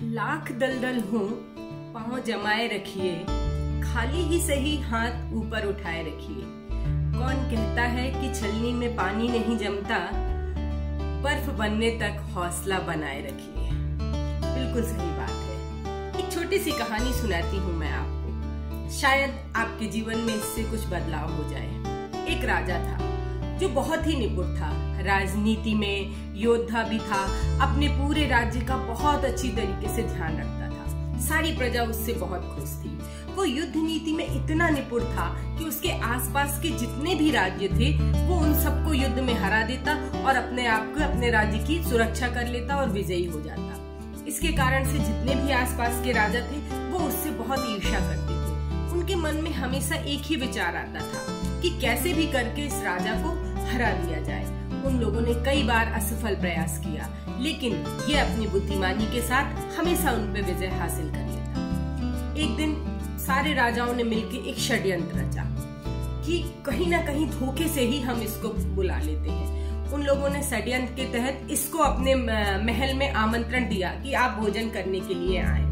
लाख दलदल हो पांव जमाए रखिए, खाली ही सही हाथ ऊपर उठाए रखिए। कौन कहता है कि छलनी में पानी नहीं जमता, बर्फ बनने तक हौसला बनाए रखिए। बिल्कुल सही बात है। एक छोटी सी कहानी सुनाती हूँ मैं आपको, शायद आपके जीवन में इससे कुछ बदलाव हो जाए। एक राजा था जो बहुत ही निपुण था, राजनीति में योद्धा भी था, अपने पूरे राज्य का बहुत अच्छी तरीके से ध्यान रखता था। सारी प्रजा उससे बहुत खुश थी। वो युद्ध नीति में इतना निपुण था कि उसके आसपास के जितने भी राज्य थे वो उन सबको युद्ध में हरा देता और अपने आप को, अपने राज्य की सुरक्षा कर लेता और विजयी हो जाता। इसके कारण से जितने भी आसपास के राजा थे वो उससे बहुत ईर्ष्या करते थे। उनके मन में हमेशा एक ही विचार आता था कि कैसे भी करके इस राजा को हरा दिया जाए। उन लोगों ने कई बार असफल प्रयास किया, लेकिन ये अपनी बुद्धिमानी के साथ हमेशा उन पे विजय हासिल कर लेता। एक दिन सारे राजाओं ने मिलकर एक षड्यंत्र रचा कि कहीं ना कहीं धोखे से ही हम इसको बुला लेते हैं। उन लोगों ने षड्यंत्र के तहत इसको अपने महल में आमंत्रण दिया कि आप भोजन करने के लिए आए।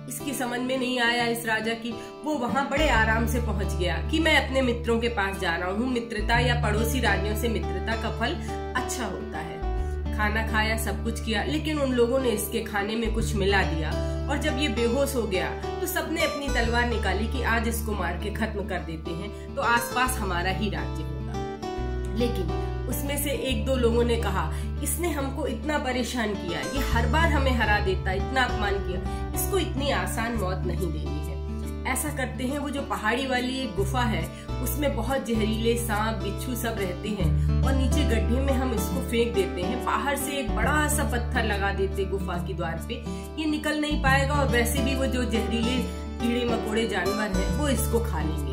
इसकी समझ में नहीं आया इस राजा की। वो वहाँ बड़े आराम से पहुँच गया कि मैं अपने मित्रों के पास जा रहा हूँ। मित्रता या पड़ोसी राज्यों से मित्रता का फल अच्छा होता है। खाना खाया, सब कुछ किया, लेकिन उन लोगों ने इसके खाने में कुछ मिला दिया और जब ये बेहोश हो गया तो सबने अपनी तलवार निकाली कि आज इसको मार के खत्म कर देते हैं तो आसपास हमारा ही राज्य होगा। लेकिन उसमें से एक दो लोगों ने कहा, इसने हमको इतना परेशान किया, ये हर बार हमें हरा देता, इतना अपमान किया, इसको इतनी आसान मौत नहीं देनी है। ऐसा करते हैं, वो जो पहाड़ी वाली एक गुफा है उसमें बहुत जहरीले सांप बिच्छू सब रहते हैं और नीचे गड्ढे में हम इसको फेंक देते हैं। बाहर से एक बड़ा सा पत्थर लगा देते गुफा के द्वार पे, ये निकल नहीं पाएगा और वैसे भी वो जो जहरीले कीड़े मकोड़े जानवर है वो इसको खा लेंगे।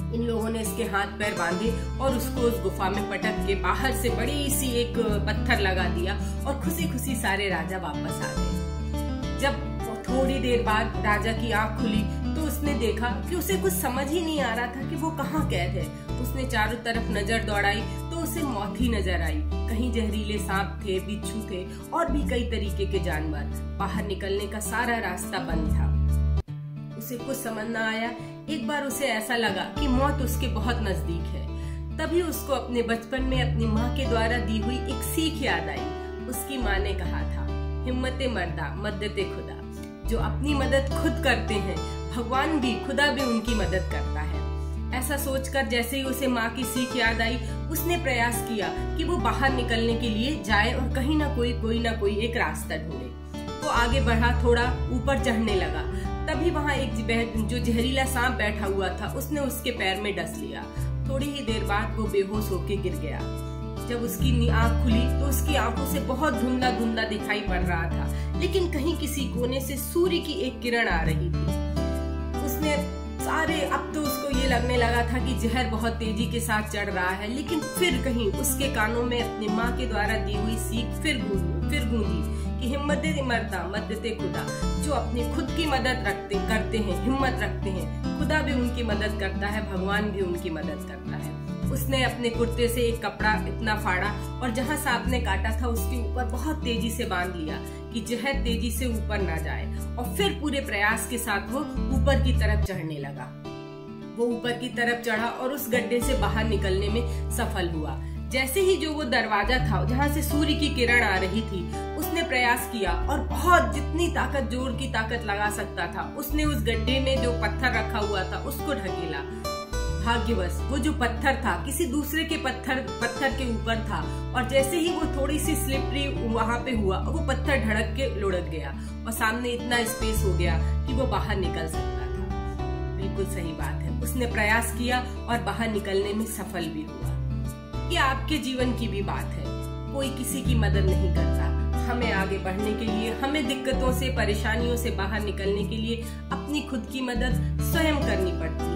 इन लोगों ने इसके हाथ पैर बांधे और उसको उस गुफा में पटक के बाहर से बड़ी सी एक पत्थर लगा दिया और खुशी खुशी सारे राजा वापस आ गए। जब थोड़ी देर बाद राजा की आंख खुली तो उसने देखा कि उसे कुछ समझ ही नहीं आ रहा था कि वो कहाँ कैद है। उसने चारों तरफ नजर दौड़ाई तो उसे मौत ही नजर आई। कहीं जहरीले सांप थे, बिच्छू थे और भी कई तरीके के जानवर। बाहर निकलने का सारा रास्ता बंद था। उसे कुछ समझ न आया। एक बार उसे ऐसा लगा कि मौत उसके बहुत नजदीक है। तभी उसको अपने बचपन में अपनी माँ के द्वारा दी हुई एक सीख याद आई। उसकी माँ ने कहा था, हिम्मते मर्दा मददे खुदा। जो अपनी मदद खुद करते हैं, भगवान भी, खुदा भी उनकी मदद करता है। ऐसा सोचकर जैसे ही उसे माँ की सीख याद आई, उसने प्रयास किया कि वो बाहर निकलने के लिए जाए और कहीं ना कोई एक रास्ता ढूंढे। वो आगे बढ़ा, थोड़ा ऊपर चढ़ने लगा। तभी वहाँ एक जो जहरीला सांप बैठा हुआ था उसने उसके पैर में डस लिया। थोड़ी ही देर बाद वो बेहोश होकर गिर गया। जब उसकी आंख खुली तो उसकी आंखों से बहुत धुंधला धुंधला दिखाई पड़ रहा था, लेकिन कहीं किसी कोने से सूर्य की एक किरण आ रही थी। उसने अब तो उसको ये लगने लगा था कि जहर बहुत तेजी के साथ चढ़ रहा है, लेकिन फिर कहीं उसके कानों में अपनी माँ के द्वारा दी हुई सीख फिर गूंजी कि हिम्मते मरदा मददे खुदा। जो अपनी खुद की मदद करते हैं, हिम्मत रखते हैं, खुदा भी उनकी मदद करता है, भगवान भी उनकी मदद करता है। उसने अपने कुर्ते से एक कपड़ा इतना फाड़ा और जहाँ सांप ने काटा था उसके ऊपर बहुत तेजी से बांध लिया कि जहर तेजी से ऊपर ना जाए, और फिर पूरे प्रयास के साथ वो ऊपर की तरफ चढ़ने लगा। वो ऊपर की तरफ चढ़ा और उस गड्ढे से बाहर निकलने में सफल हुआ। जैसे ही जो वो दरवाजा था जहाँ से सूर्य की किरण आ रही थी, उसने प्रयास किया और बहुत जितनी ताकत, जोर की ताकत लगा सकता था, उसने उस गड्ढे में जो पत्थर रखा हुआ था उसको ढकेला। भाग्यवश वो जो पत्थर था किसी दूसरे के पत्थर के ऊपर था और जैसे ही वो थोड़ी सी स्लिपरी वहाँ पे हुआ, वो पत्थर धड़क के लुढ़क गया और सामने इतना स्पेस हो गया कि वो बाहर निकल सकता था। बिल्कुल सही बात है, उसने प्रयास किया और बाहर निकलने में सफल भी हुआ। ये आपके जीवन की भी बात है। कोई किसी की मदद नहीं करता। हमें आगे बढ़ने के लिए, हमें दिक्कतों से, परेशानियों से बाहर निकलने के लिए अपनी खुद की मदद स्वयं करनी पड़ती है।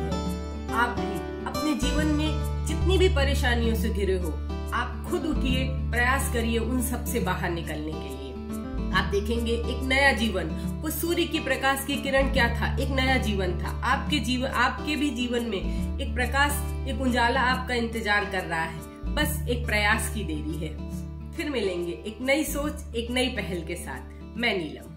आप भी अपने जीवन में जितनी भी परेशानियों से घिरे हो, आप खुद उठिए, प्रयास करिए उन सब से बाहर निकलने के लिए। आप देखेंगे एक नया जीवन। वो सूर्य की प्रकाश की किरण क्या था? एक नया जीवन था। आपके भी जीवन में एक प्रकाश, एक उजाला आपका इंतजार कर रहा है। बस एक प्रयास की देरी है। फिर मिलेंगे एक नई सोच, एक नई पहल के साथ। मैं नीलम।